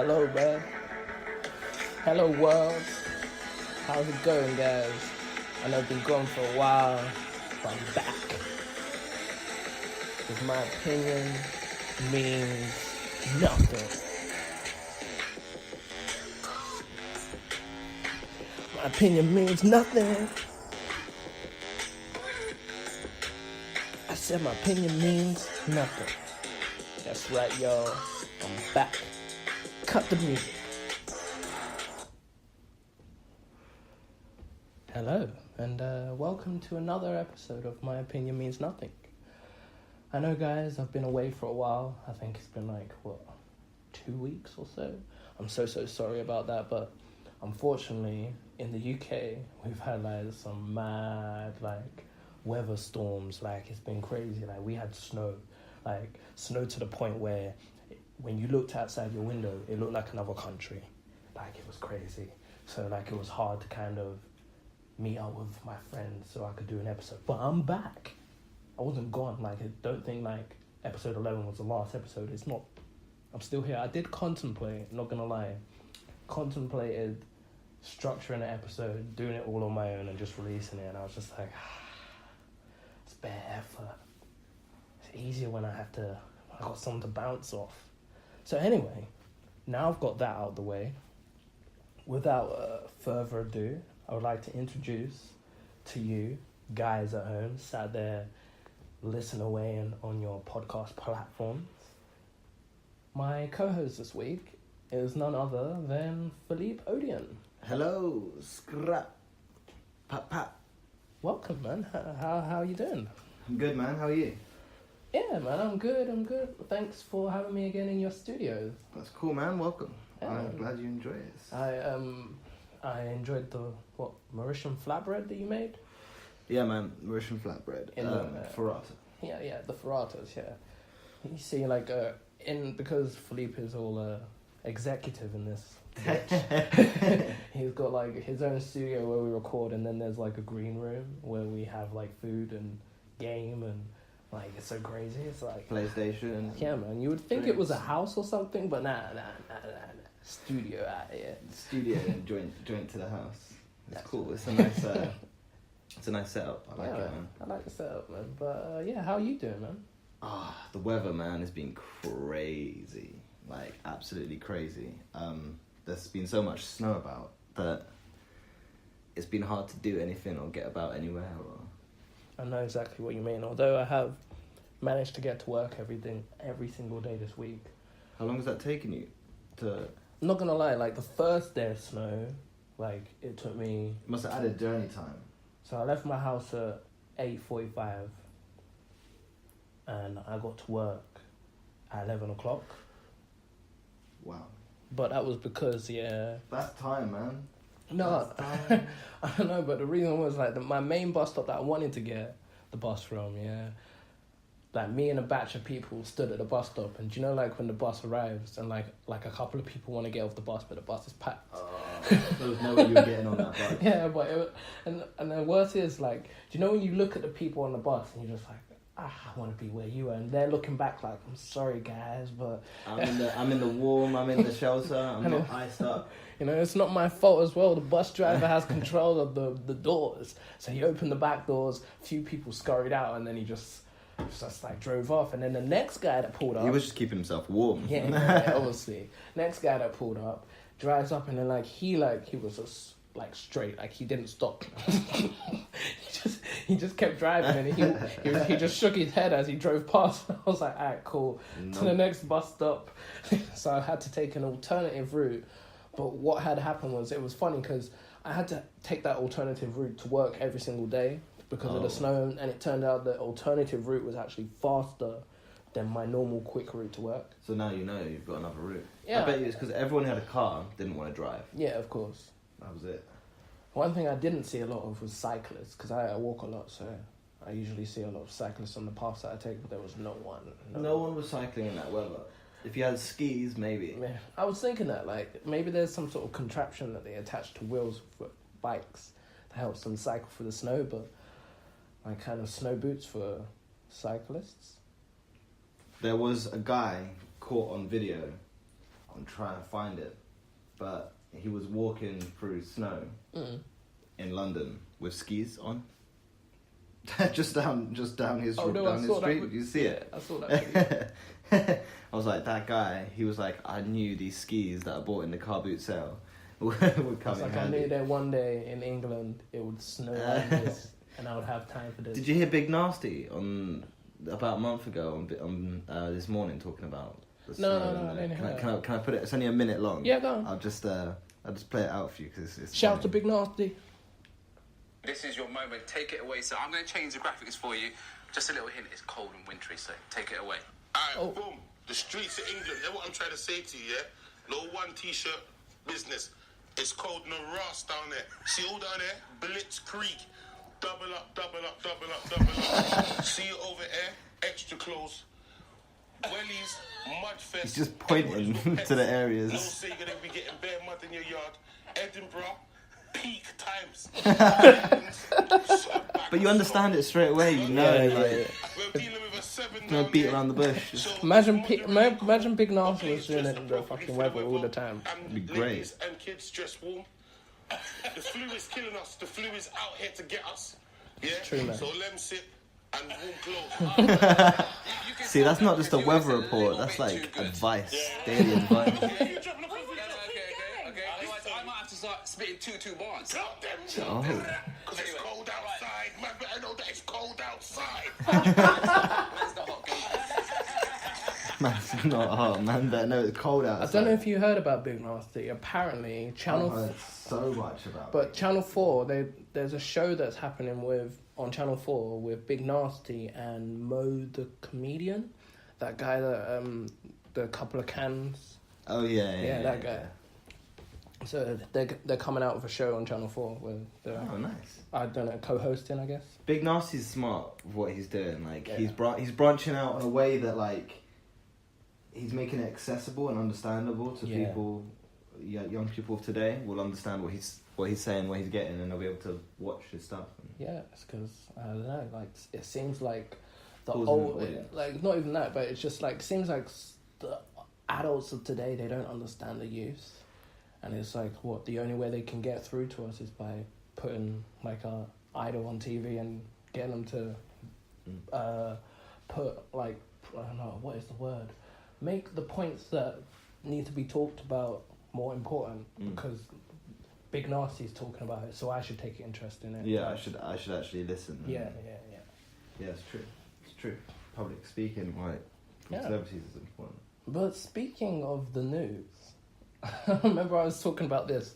Hello, man. Hello, world. How's it going, guys? I know I've been gone for a while, but I'm back. Because my opinion means nothing. My opinion means nothing. I said my opinion means nothing. That's right, y'all. I'm back. Cut the music. Hello, and welcome to another episode of My Opinion Means Nothing. I know, guys, I've been away for a while. I think it's been 2 weeks or so. I'm so sorry about that, but unfortunately, in the UK, we've had some mad weather storms. It's been crazy. We had snow, snow to the point where when you looked outside your window, it looked like another country. It was crazy. So it was hard to kind of meet up with my friends so I could do an episode. But I'm back. I wasn't gone. I don't think episode 11 was the last episode. It's not. I'm still here. I did contemplate, not gonna lie, contemplated structuring an episode, doing it all on my own and just releasing it, and I was just it's bare effort. It's easier when I got something to bounce off. So anyway, now I've got that out of the way. Without further ado, I would like to introduce to you guys at home, sat there, listen away and on your podcast platforms. My co-host this week is none other than Philippe Odeon. Hello, scrap, pat. Welcome, man. How you doing? I'm good, man. How are you? Yeah, man, I'm good. Thanks for having me again in your studio. That's cool, man. Welcome. Yeah. I'm glad you enjoy it. I enjoyed the Mauritian flatbread that you made. Yeah, man. Mauritian flatbread. Ferrata. Yeah, the Ferratas. Yeah. You see, because Philippe is all executive in this. He's got his own studio where we record, and then there's a green room where we have food and game and it's so crazy. It's PlayStation. Yeah, man. You would think it was a house or something, but nah. Studio out here. Studio and joint to the house. It's cool. It's a nice. It's a nice setup. I like it, man. I like the setup, man. But how are you doing, man? The weather, man, has been crazy. Absolutely crazy. There's been so much snow about that it's been hard to do anything or get about anywhere. I know exactly what you mean. Although I have managed to get to work every single day this week. How long has that taken you to? I'm not gonna lie. The first day of snow, it took me. You must have added journey time. So I left my house at 8:45, and I got to work at 11 o'clock. Wow. But that was because That's time, man. No, I don't know, but the reason was my main bus stop that I wanted to get the bus from, me and a batch of people stood at the bus stop, and do you know when the bus arrives and a couple of people want to get off the bus, but the bus is packed. There was no way you were getting on that bus. Yeah, but and the worst is do you know when you look at the people on the bus and you're just I want to be where you are, and they're looking back I'm sorry guys, but I'm in the warm, I'm in the shelter, I'm not iced up. It's not my fault as well. The bus driver has control of the doors, so he opened the back doors. A few people scurried out, and then he just drove off. And then the next guy that pulled up, he was just keeping himself warm. Yeah, obviously. Next guy that pulled up drives up, and then he was just straight, he didn't stop. he just kept driving, and he just shook his head as he drove past. I was like, alright, cool. Nope. To the next bus stop. So I had to take an alternative route. But what had happened was, it was funny because I had to take that alternative route to work every single day because of the snow, and it turned out the alternative route was actually faster than my normal quick route to work. So now you know you've got another route. Yeah. I bet you it's because everyone who had a car didn't want to drive. Yeah, of course. That was it. One thing I didn't see a lot of was cyclists, because I walk a lot, so I usually see a lot of cyclists on the paths that I take, but there was no one. No one was cycling in that weather. If you had skis, maybe. Yeah, I was thinking that, maybe there's some sort of contraption that they attach to wheels for bikes that helps them cycle through the snow, but kind of snow boots for cyclists. There was a guy caught on video and try and find it. But he was walking through snow in London with skis on. just down his down his street. Did you see it? I saw that. I was like, that guy. He was like, I knew these skis that I bought in the car boot sale would come in handy. I knew that one day in England it would snow like this, and I would have time for this. Did you hear Big Nasty on about a month ago on this morning talking about the snow? No, I didn't hear that. Can I put it? It's only a minute long. Yeah, go on. I'll just play it out for you because it's Shout funny. to Big Nasty. This is your moment. Take it away. So I'm going to change the graphics for you. Just a little hint. It's cold and wintry, so take it away. All right, boom. The streets of England. Hear what I'm trying to say to you, yeah? No one T-shirt business. It's cold no Ross down there. See all down there? Blitz Creek. Double up. See you over there? Extra clothes. Wellies, Mudfest. He's just pointing to the areas. No say you're going to be getting bare mud in your yard. Edinburgh. Peak times. But you understand it straight away, you know. Yeah. We're dealing with a 7 No down beat there. around the bush. So Imagine Big Nasty was doing it in the fucking weather all the time. And Be great. ladies and kids dress warm. The flu is killing us. The flu is out here to get us. Yeah. True, man. So let 'em sip and warm clothes. See, that's not just a weather report. That's like advice, daily advice. Okay. Otherwise, I might have to start spitting two bars. Drop them. Oh. Because it's cold outside. Man, better know that it's cold outside. Where's the hot gate? Man, it's not hot, man. Better know it's cold I outside. don't know if you heard about Big Nasty. Apparently, I've Channel heard so much about But Channel 4, there's a show that's happening on Channel 4 with Big Nasty and Mo the comedian. That guy that, the couple of cans. Oh, yeah, That guy. So they're coming out with a show on Channel 4 with Oh, nice. I don't know, co-hosting, I guess. Big Nasty's smart with what he's doing. Like, Yeah. he's branching out in a way that, like, he's making it accessible and understandable to Yeah. people. Yeah, young people of today will understand what he's saying, what he's getting, and they'll be able to watch his stuff. Yeah, it's because, I don't know, like, it seems like the Pulls old, them away. like, not even that, but it's just like, seems like the adults of today, they don't understand the youth. And it's like, what, the only way they can get through to us is by putting, like, a idol on TV and getting them to put, like, I don't know, what is the word? Make the points that need to be talked about more important, because Big Nasty's talking about it, so I should take interest in it. Yeah, I should actually listen. Yeah. Yeah, it's true. Public speaking, like, from Yeah. celebrities is important. But speaking of the news, I remember I was talking about this.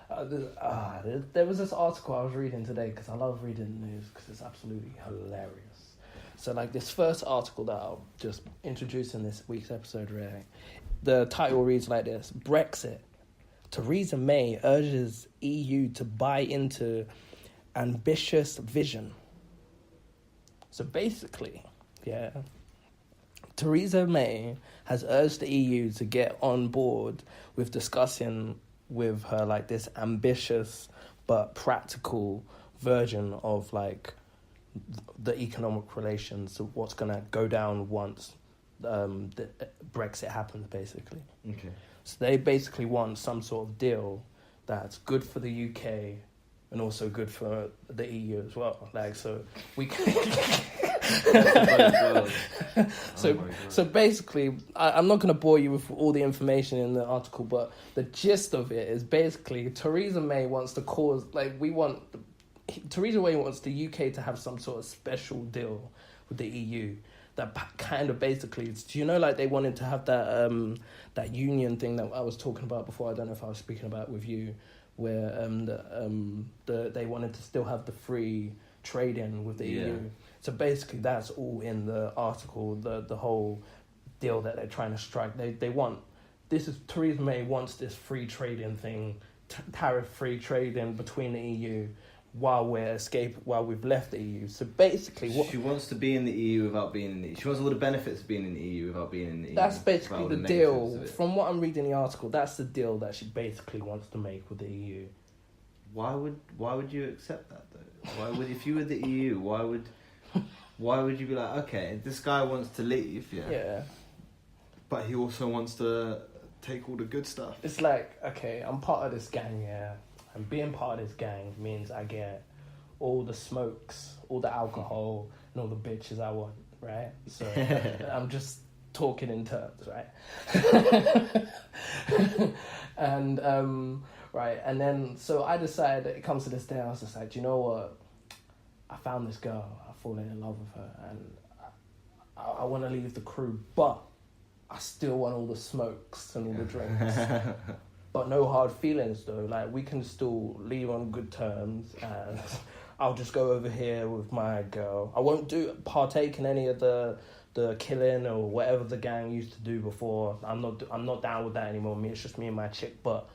There was this article I was reading today because I love reading the news because it's absolutely hilarious. So, like, this first article that I'll just introduce in this week's episode, really, the title reads like this: Brexit. Theresa May urges EU to buy into ambitious vision. So basically, Theresa May has urged the EU to get on board with discussing with her, like, this ambitious but practical version of, like, the economic relations, of what's going to go down once the Brexit happens, basically. Okay. So they basically want some sort of deal that's good for the UK and also good for the EU as well. Like, so we can... So basically, I'm not going to bore you with all the information in the article, but the gist of it is basically Theresa May wants to cause, like, Theresa May wants the UK to have some sort of special deal with the EU that kind of basically, do you know, like, they wanted to have that union thing that I was talking about before. I don't know if I was speaking about it with you, where they wanted to still have the free trade-in with the EU. So basically, that's all in the article, the whole deal that they're trying to strike. They want, Theresa May wants this free trade-in thing, tariff-free trade-in between the EU while we've left the EU. So basically, she wants to be in the EU without being in the EU. She wants all the benefits of being in the EU without being in the EU. That's basically all the negatives deal. of it. From what I'm reading in the article, that's the deal that she basically wants to make with the EU. Why would you accept that though? Why would, if you were the EU, why would you be like, okay, this guy wants to leave, Yeah. but he also wants to take all the good stuff. It's like, okay, I'm part of this gang, yeah. And being part of this gang means I get all the smokes, all the alcohol, and all the bitches I want, right? So I'm just talking in terms, right? And, right, and then, so I decided, it comes to this day, I was just like, do you know what? I found this girl, I've fallen in love with her, and I want to leave the crew, but I still want all the smokes and all the drinks. But no hard feelings, though. Like, we can still leave on good terms, and I'll just go over here with my girl. I won't partake in any of the killing or whatever the gang used to do before. I'm not down with that anymore. It's just me and my chick, but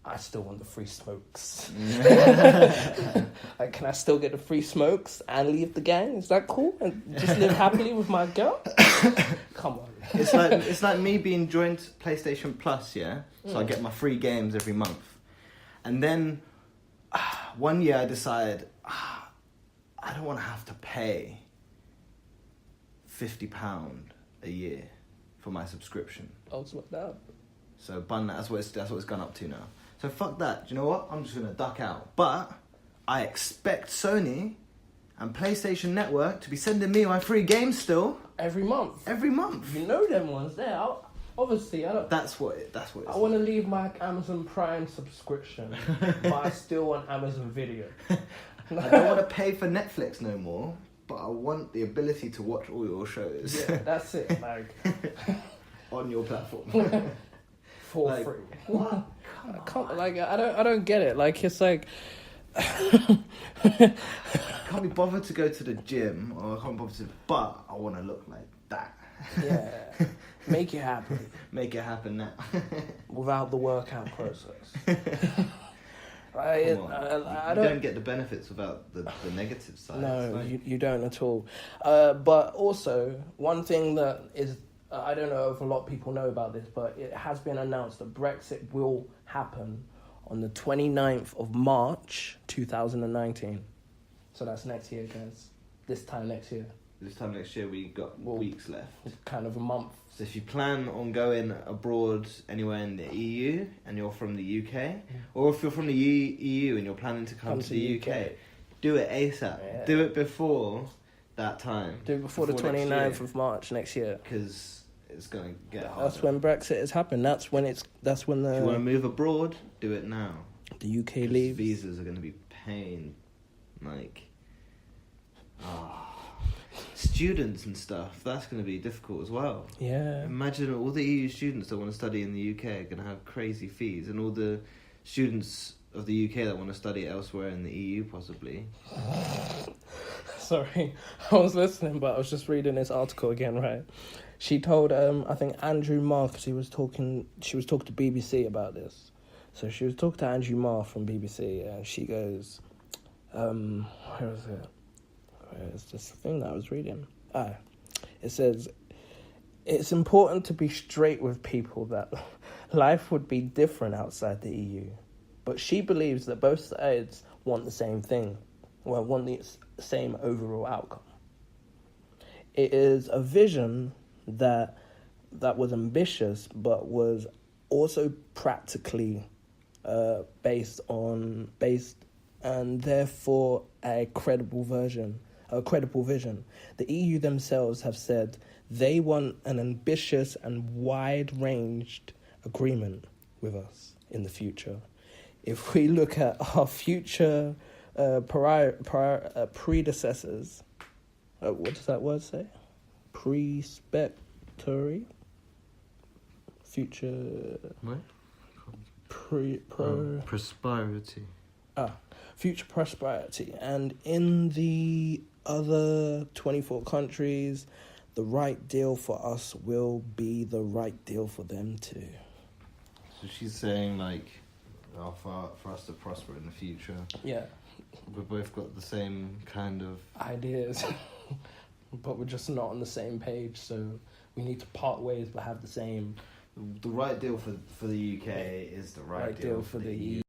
I still want the free smokes. Like, can I still get the free smokes and leave the gang? Is that cool? And just live happily with my girl? Come on. It's like me being joined PlayStation Plus, yeah? So I get my free games every month. And then one year I decided, I don't want to have to pay £50 a year for my subscription. Oh, it's like that. So that's what it's gone up to now. So fuck that. Do you know what? I'm just going to duck out. But I expect Sony and PlayStation Network to be sending me my free games still. Every month. Every month. You know them ones there. Obviously, I don't... That's what it's I want to leave my Amazon Prime subscription, but I still want Amazon Video. I don't want to pay for Netflix no more, but I want the ability to watch all your shows. Yeah, that's it. Like... on your platform. For like, free. What? I can't, like, I don't get it. Like, it's like... I can't be bothered to go to the gym, or I can't be bothered to... But I want to look like that. Yeah. Make it happen. Make it happen now. Without the workout process. I don't get the benefits without the negative side. No, like... you don't at all. But also, one thing that is... I don't know if a lot of people know about this, but it has been announced that Brexit will happen on the 29th of March, 2019. So that's next year, guys. This time next year. This time next year, we got weeks left. Kind of a month. So if you plan on going abroad anywhere in the EU and you're from the UK, or if you're from the EU and you're planning to come to the UK, do it ASAP. Yeah. Do it before that time. Do it before the 29th of March next year. Because it's going to get harder. That's when Brexit has happened. That's when the... If you want to move abroad, do it now. The UK leaves. Visas are going to be pain. Like... students and stuff, that's going to be difficult as well. Yeah. Imagine all the EU students that want to study in the UK are going to have crazy fees, and all the students of the UK that want to study elsewhere in the EU possibly. Sorry, I was listening, but I was just reading this article again, right? She told, I think Andrew Marr, because she was talking to BBC about this. So she was talking to Andrew Marr from BBC, and she goes, where is it? It's this thing that I was reading. It says, it's important to be straight with people that life would be different outside the EU. But she believes that both sides want the same thing. Well, want the same overall outcome. It is a vision that was ambitious, but was also practically based, and therefore a credible vision. The EU themselves have said they want an ambitious and wide-ranged agreement with us in the future. If we look at our future predecessors, what does that word say? Prospectory? Future... What? Prosperity. Future prosperity. And in the other 24 countries, the right deal for us will be the right deal for them too. So she's saying, like, for us to prosper in the future. Yeah. We've both got the same kind of... ideas. But we're just not on the same page, so we need to part ways but have the same... The right deal for the UK is the right deal for the EU.